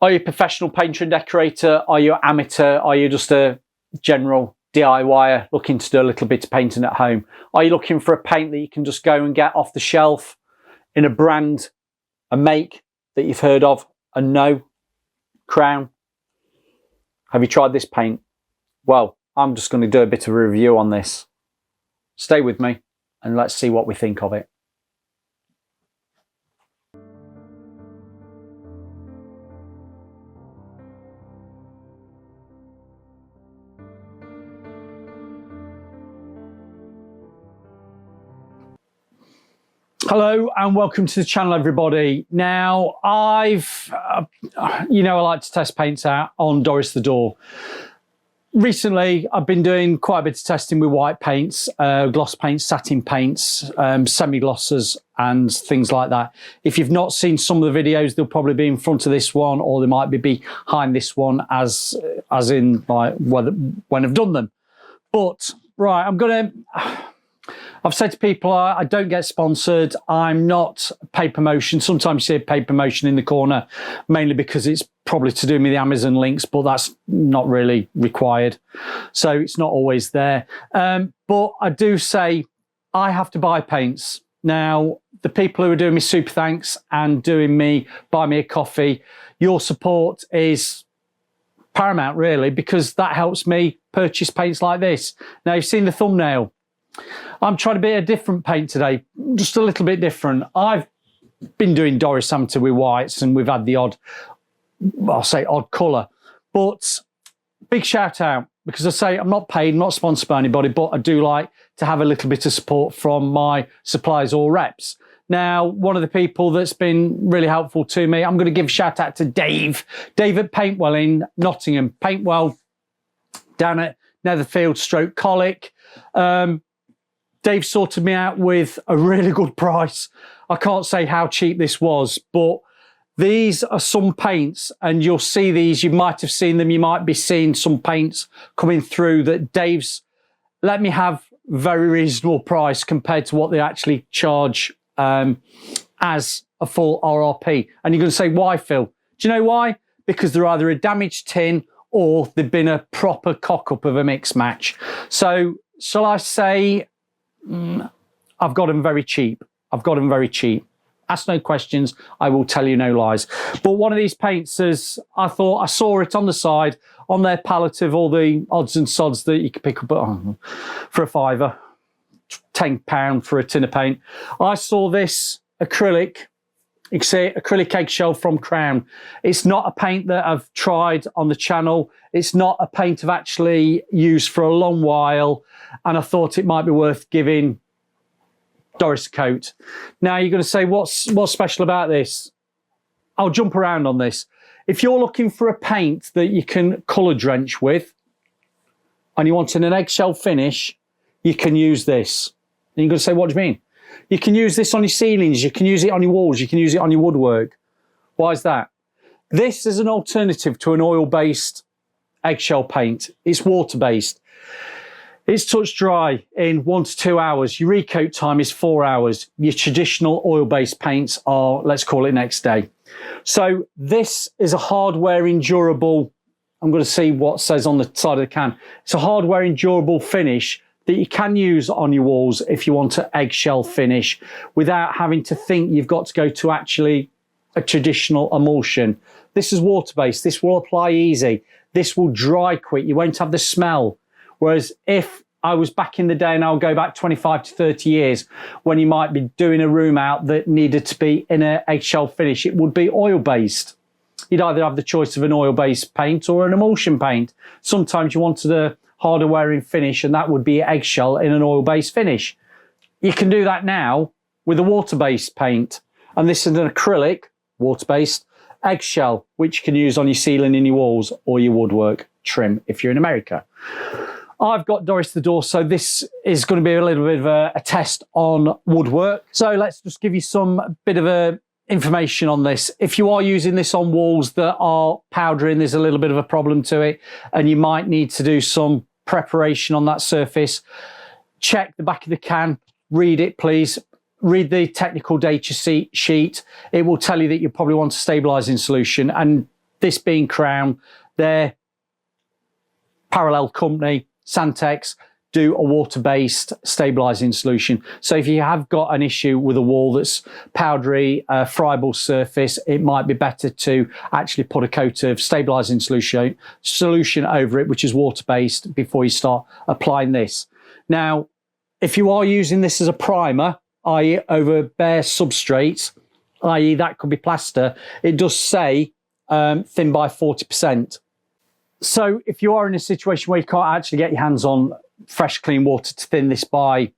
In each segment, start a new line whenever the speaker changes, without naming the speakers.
Are you a professional painter and decorator? Are you an amateur? Are you just a general DIYer looking to do a little bit of painting at home? Are you looking for a paint that you can just go and get off the shelf in a brand, a make that you've heard of and know? Crown. Have you tried this paint? Well, I'm just going to do a bit of a review on this. Stay with me and let's see what we think of it. Hello and welcome to the channel, everybody. Now, I like to test paints out on Dpris the Door. Recently, I've been doing quite a bit of testing with white paints, gloss paints, satin paints, semi-glosses and things like that. If you've not seen some of the videos, they'll probably be in front of this one or they might be behind this one as in like when I've done them. But, right, I've said to people, I don't get sponsored. I'm not paper motion. Sometimes you see a paper motion in the corner, mainly because it's probably to do with the Amazon links, but that's not really required. So it's not always there. But I do say I have to buy paints. Now, the people who are doing me super thanks and doing me buy me a coffee, your support is paramount, really, because that helps me purchase paints like this. Now, you've seen the thumbnail. I'm trying to be a different paint today, just a little bit different. I've been doing Dpris Amateur with whites and we've had the odd colour. But big shout out, because I say I'm not paid, I'm not sponsored by anybody, but I do like to have a little bit of support from my suppliers or reps. Now, one of the people that's been really helpful to me, I'm going to give a shout out to Dave at Paintwell in Nottingham. Paintwell down at Netherfield / Colic. Dave sorted me out with a really good price. I can't say how cheap this was, but these are some paints and you'll see these. You might have seen them. You might be seeing some paints coming through that Dave's let me have very reasonable price compared to what they actually charge as a full RRP. And you're going to say, why, Phil? Do you know why? Because they're either a damaged tin or they've been a proper cock-up of a mix match. So shall I say, I've got them very cheap. I've got them very cheap. Ask no questions. I will tell you no lies. But one of these paints is, I thought I saw it on the side on their palette of all the odds and sods that you could pick up for a £5, £10 for a tin of paint. I saw this acrylic. You can see acrylic eggshell from Crown. It's not a paint that I've tried on the channel. It's not a paint I've actually used for a long while. And I thought it might be worth giving Dpris a coat. Now you're going to say, what's special about this? I'll jump around on this. If you're looking for a paint that you can colour drench with and you want an eggshell finish, you can use this. And you're going to say, what do you mean? You can use this on your ceilings, you can use it on your walls, you can use it on your woodwork. Why is that? This is an alternative to an oil-based eggshell paint. It's water-based. It's touch dry in 1 to 2 hours. Your recoat time is 4 hours. Your traditional oil-based paints are, let's call it, next day. So this is a hard-wearing, durable, I'm going to see what it says on the side of the can. It's a hard-wearing, durable finish that you can use on your walls if you want an eggshell finish without having to think you've got to go to actually a traditional emulsion. This is water-based. This will apply easy. This will dry quick. You won't have the smell. Whereas if I was back in the day, and I'll go back 25 to 30 years, when you might be doing a room out that needed to be in an eggshell finish, it would be oil-based. You'd either have the choice of an oil-based paint or an emulsion paint. Sometimes you wanted a harder wearing finish, and that would be eggshell in an oil-based finish. You can do that now with a water-based paint. And this is an acrylic, water-based, eggshell, which you can use on your ceiling in your walls or your woodwork trim if you're in America. I've got Dpris the Door, so this is going to be a little bit of a test on woodwork. So let's just give you some bit of information on this. If you are using this on walls that are powdering, there's a little bit of a problem to it, and you might need to do some preparation on that surface. Check the back of the can, read it, please. Read the technical data sheet. It will tell you that you probably want a stabilising solution, and this being Crown, their parallel company, Santex, do a water-based stabilising solution. So if you have got an issue with a wall that's powdery, friable surface, it might be better to actually put a coat of stabilising solution over it, which is water-based, before you start applying this. Now, if you are using this as a primer, i.e. over bare substrates, i.e. that could be plaster, it does say thin by 40%. So if you are in a situation where you can't actually get your hands on fresh clean water to thin this by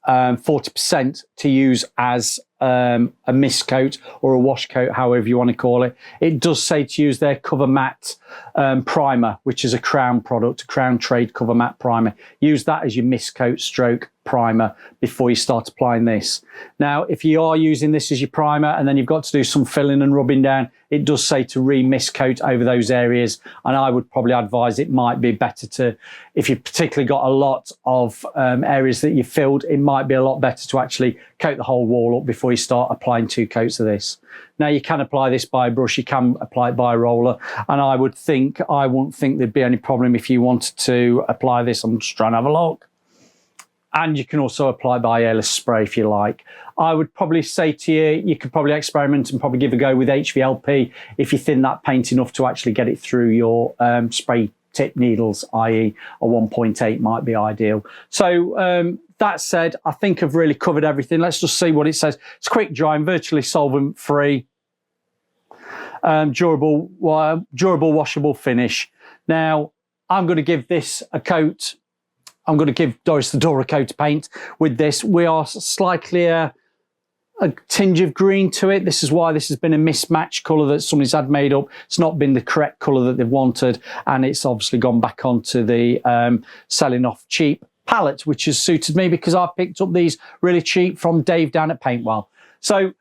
40% to use as a mist coat or a wash coat, however you want to call it, it does say to use their cover matte primer, which is a Crown product, a Crown Trade cover matte primer. Use that as your mist coat stroke primer before you start applying this. Now, if you are using this as your primer and then you've got to do some filling and rubbing down, it does say to re-mist coat over those areas, and I would probably advise it might be better to, if you've particularly got a lot of areas that you've filled, it might be a lot better to actually coat the whole wall up before you start applying 2 coats of this. Now, you can apply this by a brush, you can apply it by a roller, and I wouldn't think there'd be any problem if you wanted to apply this. I'm just trying to have a look. And you can also apply by airless spray if you like. I would probably say to you, you could probably experiment and probably give a go with HVLP if you thin that paint enough to actually get it through your spray tip needles, i.e. a 1.8 might be ideal. So that said, I think I've really covered everything. Let's just see what it says. It's quick drying, virtually solvent free, durable washable finish. Now, I'm going to give this a coat. I'm going to give Dpris the Door a coat of paint with this. We are slightly a tinge of green to it. This is why this has been a mismatched colour that somebody's had made up. It's not been the correct colour that they've wanted, and it's obviously gone back onto the selling off cheap palette, which has suited me because I picked up these really cheap from Dave down at Paintwell. So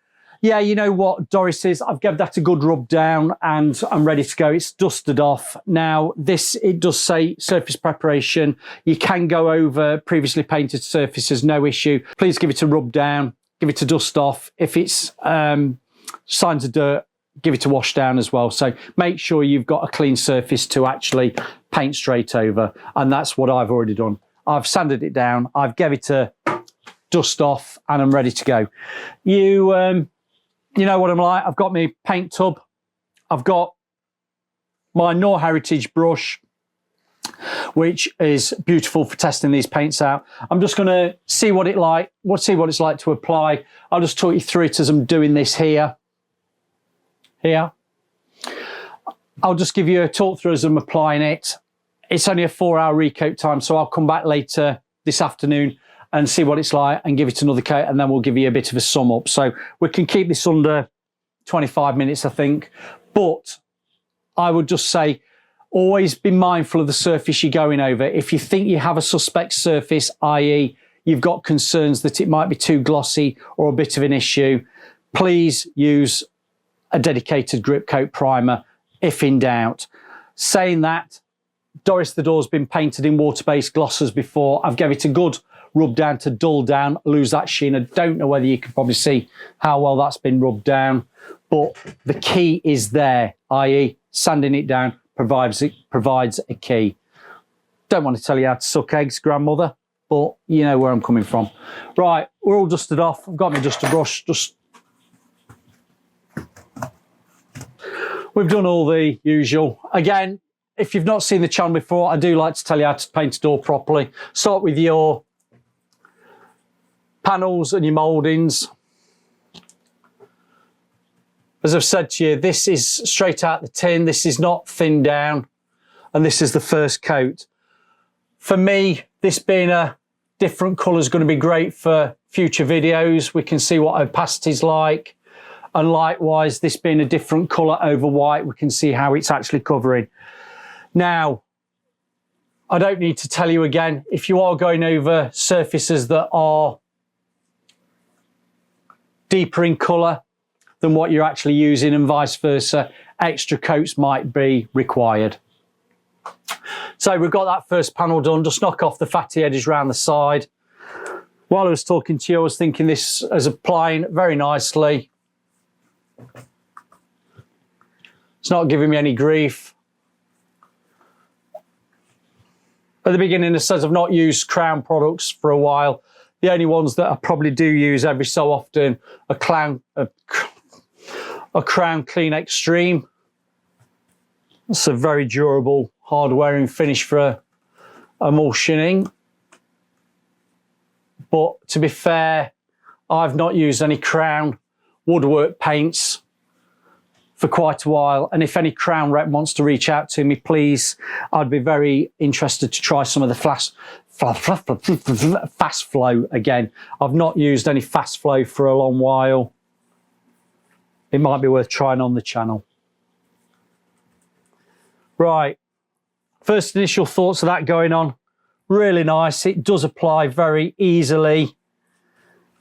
yeah, you know what, Dpris is, I've given that a good rub down and I'm ready to go. It's dusted off. Now this, it does say surface preparation. You can go over previously painted surfaces, no issue. Please give it a rub down, give it a dust off. If it's signs of dirt, give it a wash down as well. So make sure you've got a clean surface to actually paint straight over. And that's what I've already done. I've sanded it down, I've gave it a dust off, and I'm ready to go. You know what I'm like. I've got my paint tub. I've got my Nor Heritage brush, which is beautiful for testing these paints out. I'm just going to see what it's like to apply. I'll just talk you through it as I'm doing this here. I'll just give you a talk through as I'm applying it. It's only a 4-hour recoat time, so I'll come back later this afternoon and see what it's like and give it another coat, and then we'll give you a bit of a sum up. So we can keep this under 25 minutes, I think. But I would just say, always be mindful of the surface you're going over. If you think you have a suspect surface, i.e. you've got concerns that it might be too glossy or a bit of an issue, please use a dedicated grip coat primer if in doubt. Saying that, Dpris the Door's been painted in water-based glosses before. I've given it a good rub down to dull down, lose that sheen. I don't know whether you can probably see how well that's been rubbed down, but the key is there, i.e. sanding it down provides a key. Don't want to tell you how to suck eggs, grandmother, but you know where I'm coming from. Right, we're all dusted off. I've got my duster brush. We've done all the usual. Again, if you've not seen the channel before, I do like to tell you how to paint a door properly. Start with your panels and your mouldings. As I've said to you, this is straight out the tin. This is not thinned down, and this is the first coat. For me, this being a different colour is going to be great for future videos. We can see what opacity is like, and likewise, this being a different colour over white, we can see how it's actually covering. Now, I don't need to tell you again, if you are going over surfaces that are deeper in colour than what you're actually using and vice versa, extra coats might be required. So we've got that first panel done. Just knock off the fatty edges around the side. While I was talking to you, I was thinking this is applying very nicely. It's not giving me any grief. At the beginning, it says I've not used Crown products for a while. The only ones that I probably do use every so often are Crown Clean Extreme. It's a very durable, hard-wearing finish for emulsioning. But to be fair, I've not used any Crown woodwork paints for quite a while. And if any Crown rep wants to reach out to me, please, I'd be very interested to try some of the fast flow again. I've not used any fast flow for a long while. It might be worth trying on the channel. Right, first initial thoughts of that going on. Really nice. It does apply very easily.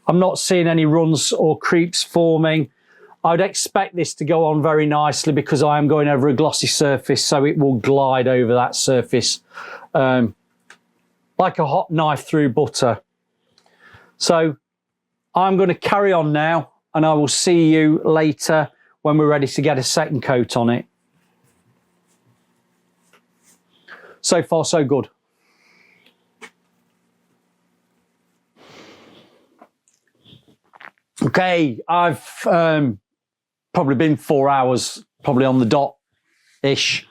I'm not seeing any runs or creeps forming. I'd expect this to go on very nicely because I am going over a glossy surface, so it will glide over that surface like a hot knife through butter. So I'm going to carry on now, and I will see you later when we're ready to get a second coat on it. So far, so good. Okay, I've probably been 4 hours, probably on the dot-ish.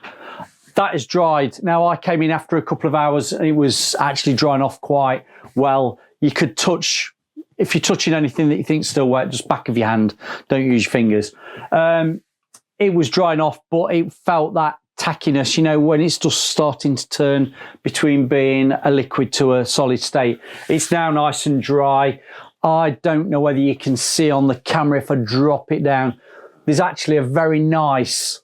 That is dried. Now, I came in after a couple of hours and it was actually drying off quite well. You could touch, if you're touching anything that you think's still wet, just back of your hand, don't use your fingers. It was drying off, but it felt that tackiness, you know, when it's just starting to turn between being a liquid to a solid state. It's now nice and dry. I don't know whether you can see on the camera if I drop it down. There's actually a very nice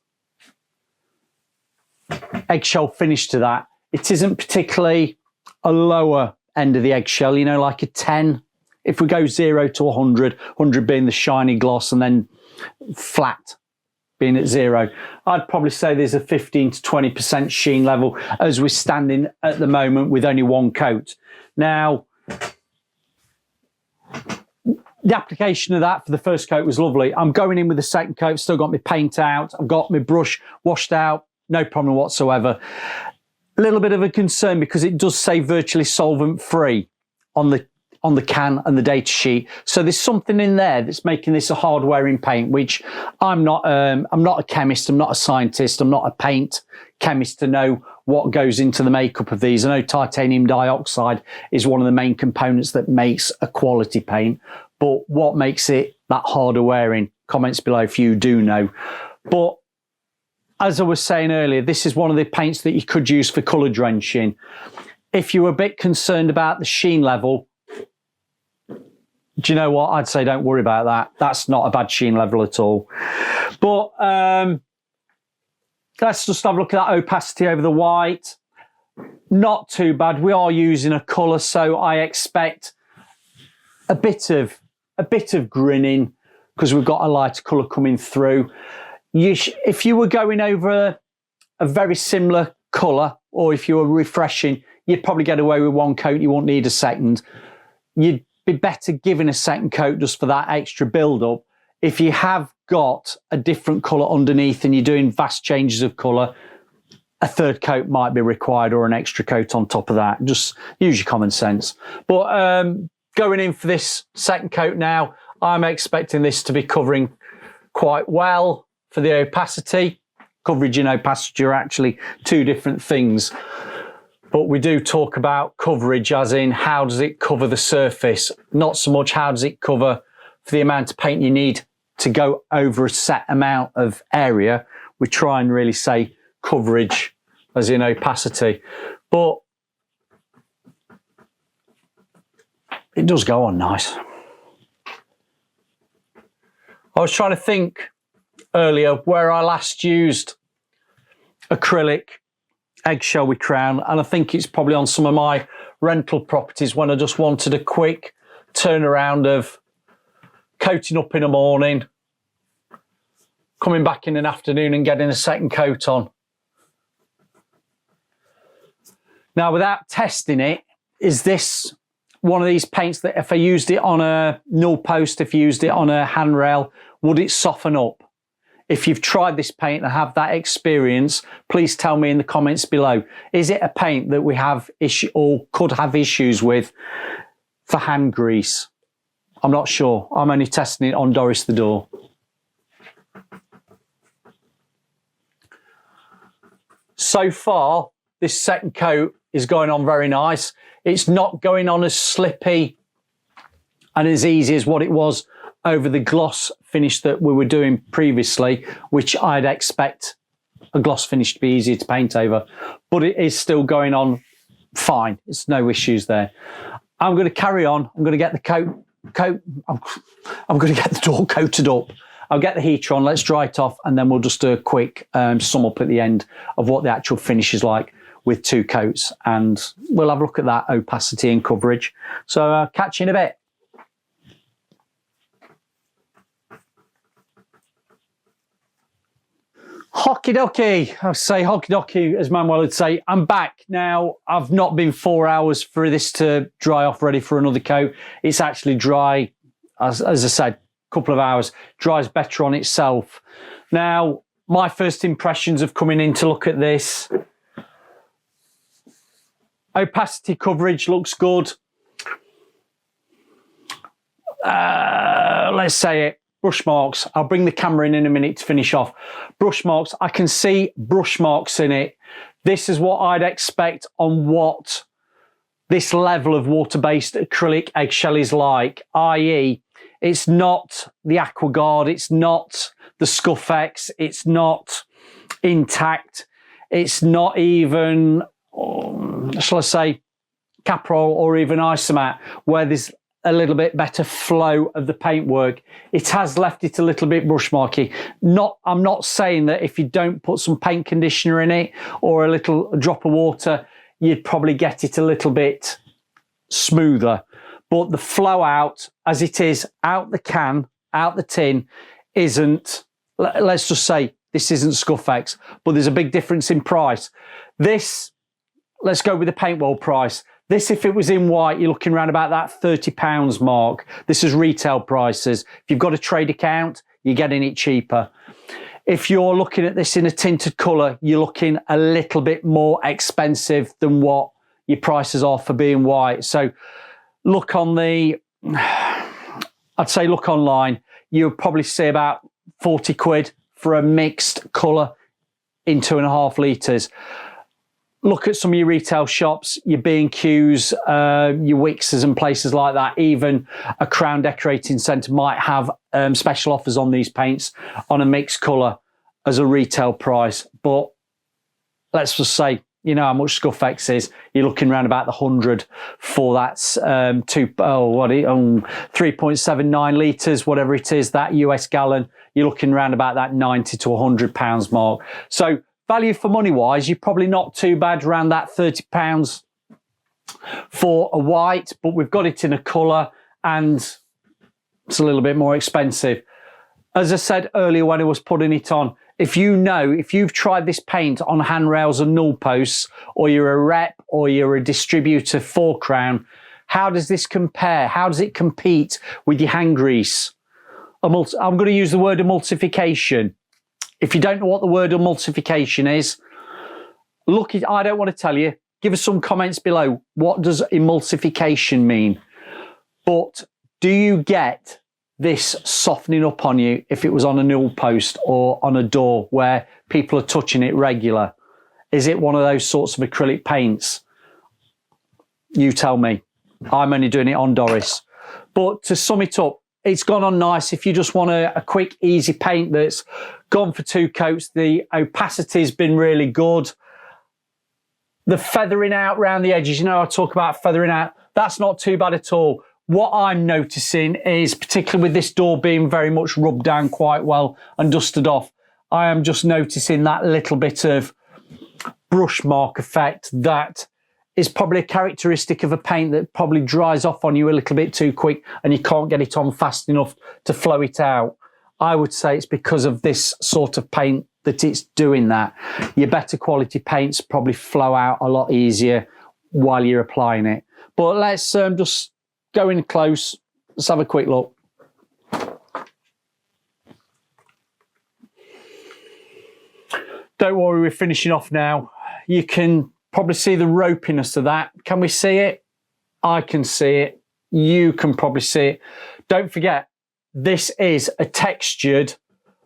eggshell finish to that. It isn't particularly a lower end of the eggshell, you know, like a 10. If we go 0 to 100, 100 being the shiny gloss and then flat being at 0, I'd probably say there's a 15 to 20% sheen level as we're standing at the moment with only one coat. Now, the application of that for the first coat was lovely. I'm going in with the second coat, still got my paint out. I've got my brush washed out, no problem whatsoever. A little bit of a concern because it does say virtually solvent free on the can and the data sheet. So there's something in there that's making this a hard wearing paint, which I'm not a chemist, I'm not a scientist, I'm not a paint chemist to know what goes into the makeup of these. I know titanium dioxide is one of the main components that makes a quality paint, but what makes it that harder wearing? Comments below if you do know. But as I was saying earlier, this is one of the paints that you could use for colour drenching. If you're a bit concerned about the sheen level, do you know what? I'd say don't worry about that. That's not a bad sheen level at all. But let's just have a look at that opacity over the white. Not too bad. We are using a colour, so I expect a bit of grinning because we've got a lighter colour coming through. If you were going over a very similar colour, or if you were refreshing, you'd probably get away with one coat. You won't need a second. You'd be better giving a second coat just for that extra build-up. If you have got a different colour underneath and you're doing vast changes of colour, a third coat might be required or an extra coat on top of that. Just use your common sense. But going in for this second coat now, I'm expecting this to be covering quite well for the opacity. Coverage and opacity are actually two different things. But we do talk about coverage as in how does it cover the surface, not so much how does it cover for the amount of paint you need to go over a set amount of area. We try and really say coverage as in opacity. But it does go on nice. I was trying to think earlier where I last used acrylic eggshell with Crown, and I think it's probably on some of my rental properties when I just wanted a quick turnaround of coating up in the morning, coming back in an afternoon and getting a second coat on. Now, without testing it, is this one of these paints that if I used it on a null post, if I used it on a handrail, would it soften up? If you've tried this paint and have that experience, please tell me in the comments below. Is it a paint that we have issue or could have issues with for hand grease? I'm not sure. I'm only testing it on Dpris the Door. So far, this second coat is going on very nice. It's not going on as slippy and as easy as what it was over the gloss finish that we were doing previously, which I'd expect a gloss finish to be easier to paint over, but it is still going on fine. It's no issues there. I'm going to carry on. I'm going to get the I'm going to get the door coated up. I'll get the heater on, let's dry it off, and then we'll just do a quick sum up at the end of what the actual finish is like with 2 coats, and we'll have a look at that opacity and coverage. So catch you in a bit. Hockey docky, I say hockey docky as Manuel would say. I'm back now. I've not been 4 hours for this to dry off ready for another coat. It's actually dry, as I said, couple of hours, dries better on itself. Now, my first impressions of coming in to look at this, opacity coverage looks good. Let's say it, brush marks. I'll bring the camera in a minute to finish off. Brush marks, I can see brush marks in it. This is what I'd expect on what this level of water-based acrylic eggshell is like, i.e., it's not the AquaGuard, it's not the Scuff X, it's not Intact, it's not even, shall I say, Caprol or even Isomat, where there's a little bit better flow of the paintwork. It has left it a little bit brush marky. I'm not saying that if you don't put some paint conditioner in it or a little drop of water, you'd probably get it a little bit smoother. But the flow out, as it is, out the can, out the tin, isn't, let's just say, this isn't Scuff X, but there's a big difference in price. This, let's go with the paintball price. This, if it was in white, you're looking around about that £30 mark. This is retail prices. If you've got a trade account, you're getting it cheaper. If you're looking at this in a tinted colour, you're looking a little bit more expensive than what your prices are for being white. So look on the, I'd say look online, you'll probably see about 40 quid for a mixed colour in 2.5 litres. Look at some of your retail shops, your B&Qs, your Wixers and places like that. Even a Crown Decorating Centre might have special offers on these paints on a mixed colour as a retail price. But let's just say, you know how much Scuff X is. You're looking around about the 100 for that 3.79 litres, whatever it is, that US gallon. You're looking around about that £90 to £100 mark. So value for money wise, you're probably not too bad, around that £30 for a white, but we've got it in a colour and it's a little bit more expensive. As I said earlier when I was putting it on, if you've tried this paint on handrails and null posts, or you're a rep or you're a distributor for Crown, how does this compare? How does it compete with your hand grease? I'm going to use the word emulsification. If you don't know what the word emulsification is, I don't want to tell you. Give us some comments below. What does emulsification mean? But do you get this softening up on you if it was on a null post or on a door where people are touching it regular? Is it one of those sorts of acrylic paints? You tell me. I'm only doing it on Dpris. But to sum it up, it's gone on nice. If you just want a quick, easy paint that's gone for 2 coats, the opacity's been really good. The feathering out around the edges, you know, I talk about feathering out. That's not too bad at all. What I'm noticing is, particularly with this door being very much rubbed down quite well and dusted off, I am just noticing that little bit of brush mark effect that is probably a characteristic of a paint that probably dries off on you a little bit too quick and you can't get it on fast enough to flow it out. I would say it's because of this sort of paint that it's doing that. Your better quality paints probably flow out a lot easier while you're applying it. But let's just go in close. Let's have a quick look. Don't worry, we're finishing off now. You can probably see the ropiness of that. Can we see it? I can see it. You can probably see it. Don't forget, this is a textured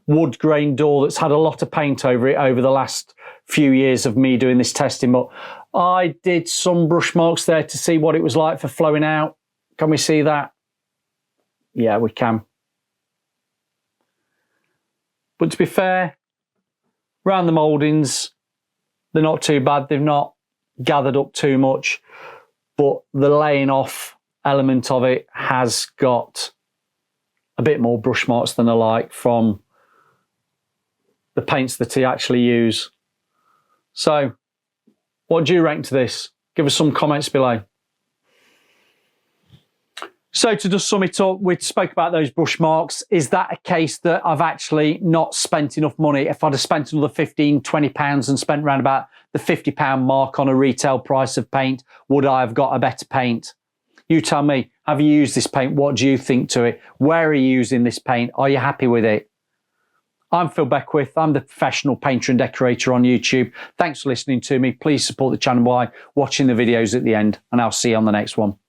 wood grain door that's had a lot of paint over it over the last few years of me doing this testing, but I did some brush marks there to see what it was like for flowing out. Can we see that? Yeah, we can. But to be fair, around the mouldings, they're not too bad. They've not gathered up too much, but the laying off element of it has got a bit more brush marks than I like from the paints that he actually use. So, what do you rank to this? Give us some comments below. So to just sum it up, we spoke about those brush marks. Is that a case that I've actually not spent enough money? If I'd have spent another 15, 20 pounds and spent around about the 50 pound mark on a retail price of paint, would I have got a better paint? You tell me, have you used this paint? What do you think to it? Where are you using this paint? Are you happy with it? I'm Phil Beckwith. I'm the professional painter and decorator on YouTube. Thanks for listening to me. Please support the channel by watching the videos at the end, and I'll see you on the next one.